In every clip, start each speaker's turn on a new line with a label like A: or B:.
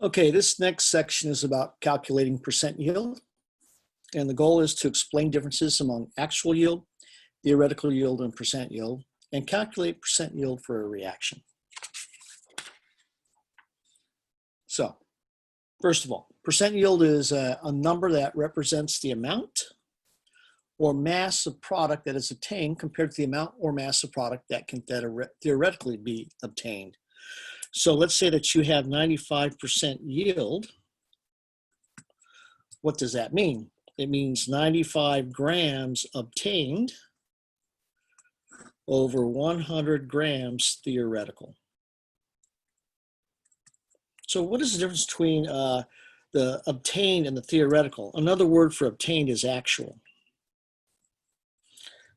A: Okay, this next section is about calculating percent yield. And the goal is to explain differences among actual yield, theoretical yield, and percent yield, and calculate percent yield for a reaction. So, first of all, percent yield is a number that represents the amount or mass of product that is obtained compared to the amount or mass of product that can theoretically be obtained. So let's say that you have 95% yield. What does that mean? It means 95 grams obtained over 100 grams theoretical. So what is the difference between the obtained and the theoretical? Another word for obtained is actual.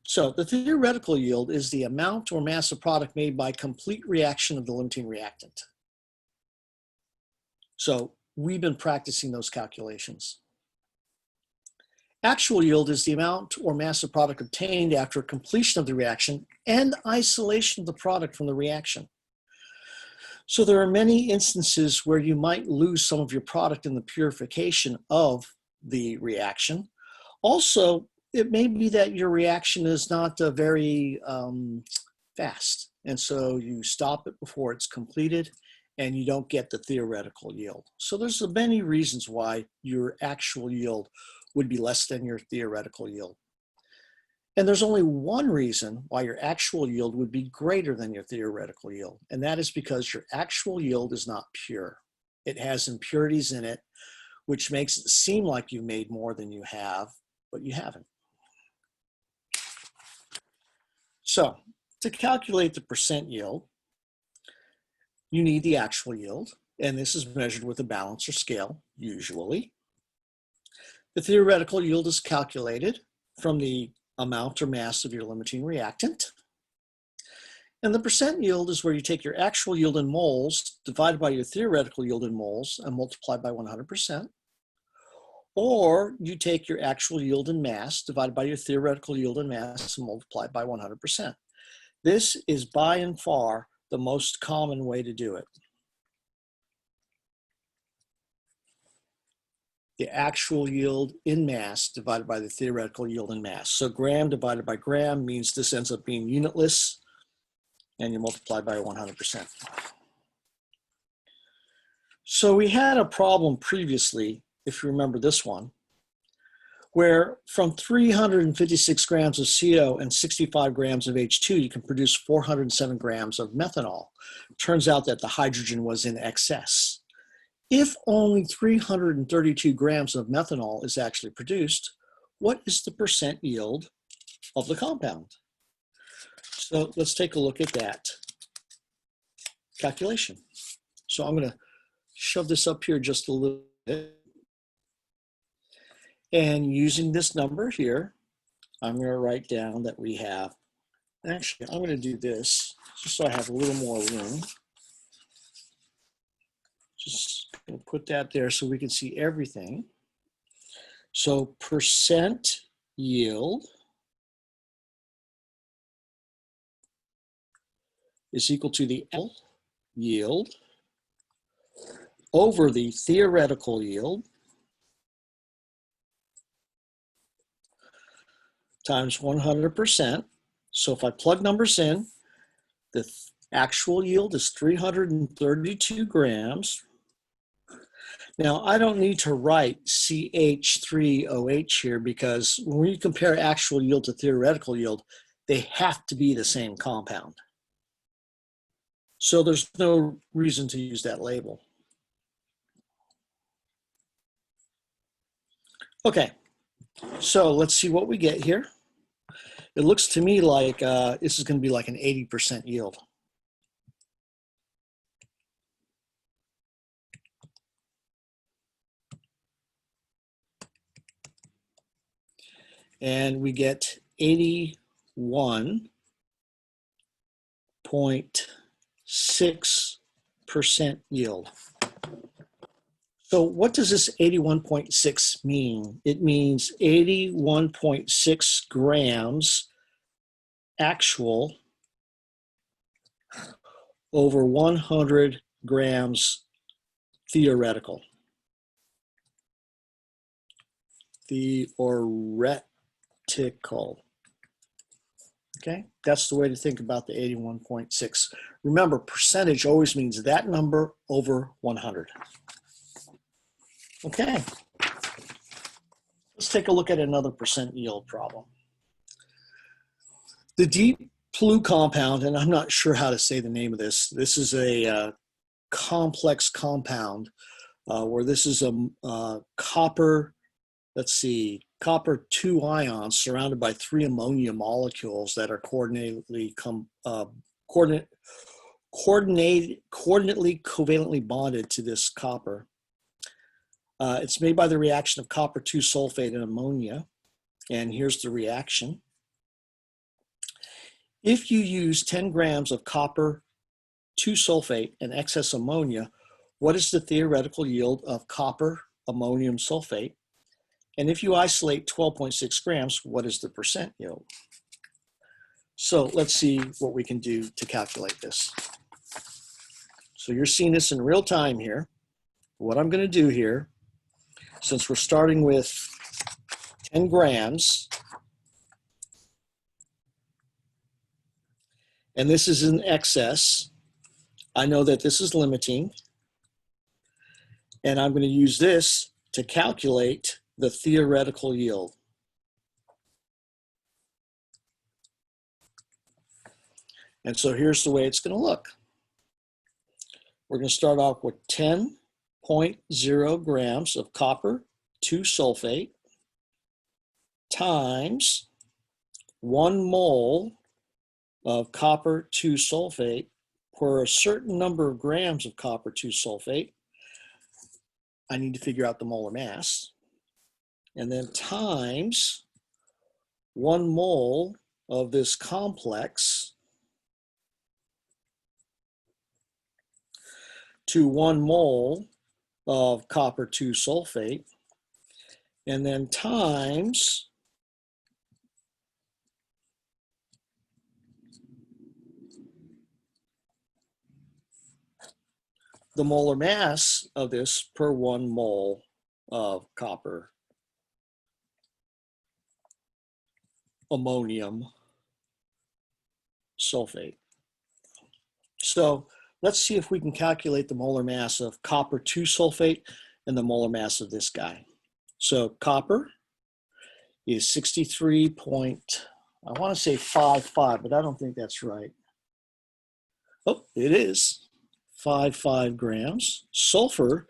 A: So the theoretical yield is the amount or mass of product made by complete reaction of the limiting reactant. So we've been practicing those calculations. Actual yield is the amount or mass of product obtained after completion of the reaction and isolation of the product from the reaction. So there are many instances where you might lose some of your product in the purification of the reaction. Also, it may be that your reaction is not very fast, and so you stop it before it's completed and you don't get the theoretical yield. So there's many reasons why your actual yield would be less than your theoretical yield. And there's only one reason why your actual yield would be greater than your theoretical yield, and that is because your actual yield is not pure. It has impurities in it, which makes it seem like you made more than you have, but you haven't. So to calculate the percent yield, you need the actual yield, and this is measured with a balancer scale, usually. The theoretical yield is calculated from the amount or mass of your limiting reactant. And the percent yield is where you take your actual yield in moles divided by your theoretical yield in moles and multiply by 100%. Or you take your actual yield in mass divided by your theoretical yield in mass and multiply by 100%. This is by and far the most common way to do it. The actual yield in mass divided by the theoretical yield in mass. So gram divided by gram means this ends up being unitless, and you multiply by 100%. So we had a problem previously, if you remember this one, where from 356 grams of CO and 65 grams of H2, you can produce 407 grams of methanol. Turns out that the hydrogen was in excess. If only 332 grams of methanol is actually produced, what is the percent yield of the compound? So let's take a look at that calculation. So I'm going to shove this up here just a little bit. And using this number here, I'm going to write down that we have, actually, I'm going to do this just so I have a little more room. Just going to put that there so we can see everything. So percent yield is equal to the L yield over the theoretical yield times 100%. So if I plug numbers in, the actual yield is 332 grams. Now, I don't need to write CH3OH here because when you compare actual yield to theoretical yield, they have to be the same compound. So there's no reason to use that label. Okay, so let's see what we get here. It looks to me like this is going to be like an 80% yield. And we get 81.6% yield. So what does this 81.6 mean? It means 81.6 grams actual over 100 grams theoretical. Okay, that's the way to think about the 81.6. Remember, percentage always means that number over 100. Okay, let's take a look at another percent yield problem. The deep blue compound, and I'm not sure how to say the name of this. This is a complex compound where this is a copper, let's see, copper 2 ions surrounded by 3 ammonia molecules that are coordinately covalently bonded to this copper. It's made by the reaction of copper 2 sulfate and ammonia. And here's the reaction. If you use 10 grams of copper 2 sulfate and excess ammonia, what is the theoretical yield of copper ammonium sulfate? And if you isolate 12.6 grams, what is the percent yield? So let's see what we can do to calculate this. So you're seeing this in real time here. What I'm going to do here, since we're starting with 10 grams, and this is in excess, I know that this is limiting, and I'm going to use this to calculate the theoretical yield. And so here's the way it's going to look. We're going to start off with 10.0 grams of copper 2 sulfate times 1 mole of copper 2 sulfate per a certain number of grams of copper 2 sulfate. I need to figure out the molar mass. And then times 1 mole of this complex to 1 mole of copper 2 sulfate, and then times the molar mass of this per 1 mole of copper ammonium sulfate. So let's see if we can calculate the molar mass of copper 2 sulfate and the molar mass of this guy. So copper is 63 point, I want to say 55, but I don't think that's right. Oh, it is 55 grams. Sulfur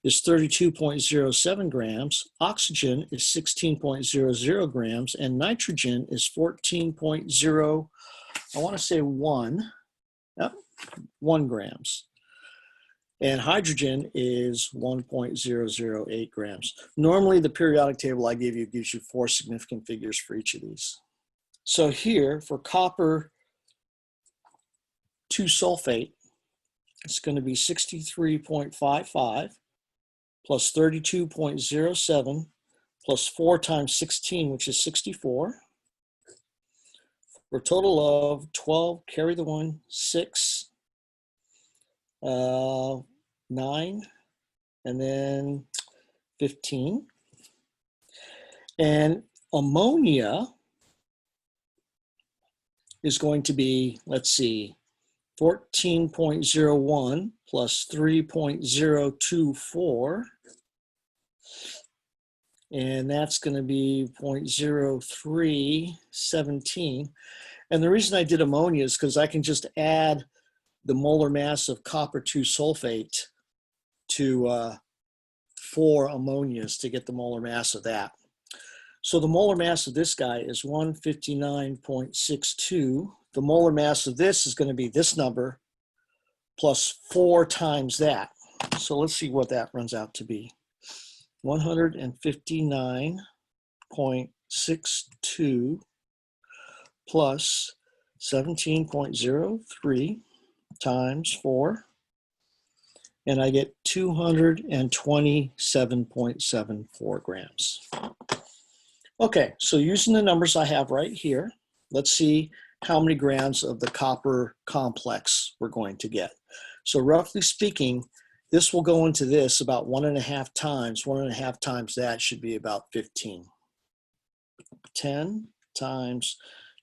A: is 32.07 grams. Oxygen is 16.00 grams, and nitrogen is 14.0, I want to say 1 grams. And hydrogen is 1.008 grams. Normally, the periodic table I gave you gives you 4 significant figures for each of these. So here, for copper 2 sulfate, it's going to be 63.55 plus 32.07 plus 4 times 16, which is 64. For a total of 12, carry the 1, 6, 9, and then 15. And ammonia is going to be, let's see, 14.01 plus 3.024. And that's going to be 0.0317. And the reason I did ammonia is because I can just add the molar mass of copper 2 sulfate to 4 ammonias to get the molar mass of that. So the molar mass of this guy is 159.62. The molar mass of this is going to be this number plus 4 times that. So let's see what that runs out to be. 159.62 plus 17.03 times 4, and I get 227.74 grams. Okay, so using the numbers I have right here, let's see how many grams of the copper complex we're going to get. So roughly speaking, This will go into this about 1.5 times. 1.5 times that should be about 15. 10 times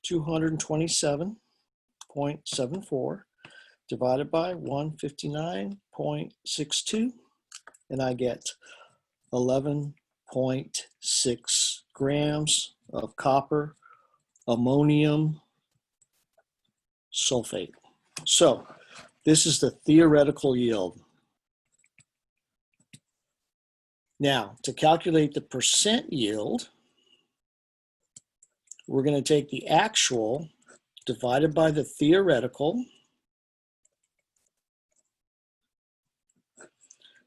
A: 227.74 divided by 159.62, and I get 11.6 grams of copper ammonium sulfate. So this is the theoretical yield. Now, to calculate the percent yield, we're going to take the actual divided by the theoretical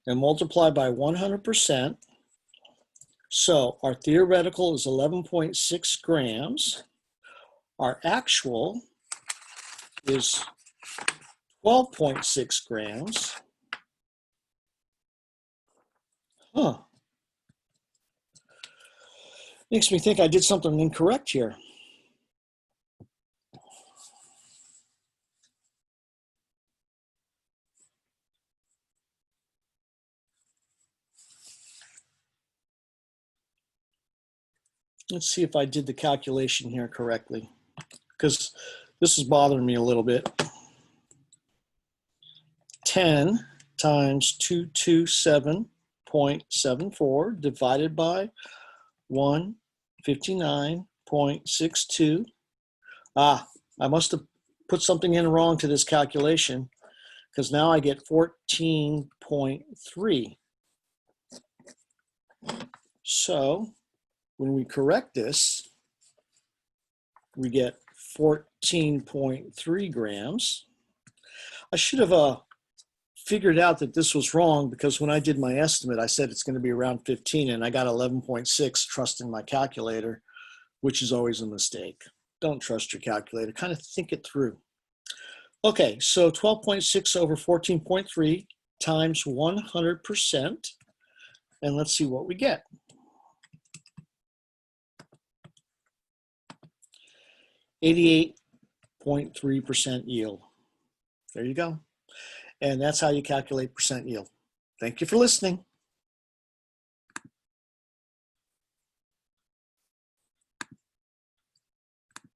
A: and multiply by 100%. So our theoretical is 11.6 grams. Our actual is 12.6 grams. Huh. Makes me think I did something incorrect here. Let's see if I did the calculation here correctly, because this is bothering me a little bit. 10 times 227.74 divided by 159.62. I must have put something in wrong to this calculation, because now I get 14.3. So when we correct this, we get 14.3 grams. I should have figured out that this was wrong, because when I did my estimate, I said it's going to be around 15, and I got 11.6 trusting my calculator, which is always a mistake. Don't trust your calculator. Kind of think it through. Okay, so 12.6 over 14.3 times 100%, and let's see what we get. 88.3% yield. There you go. And that's how you calculate percent yield. Thank you for listening.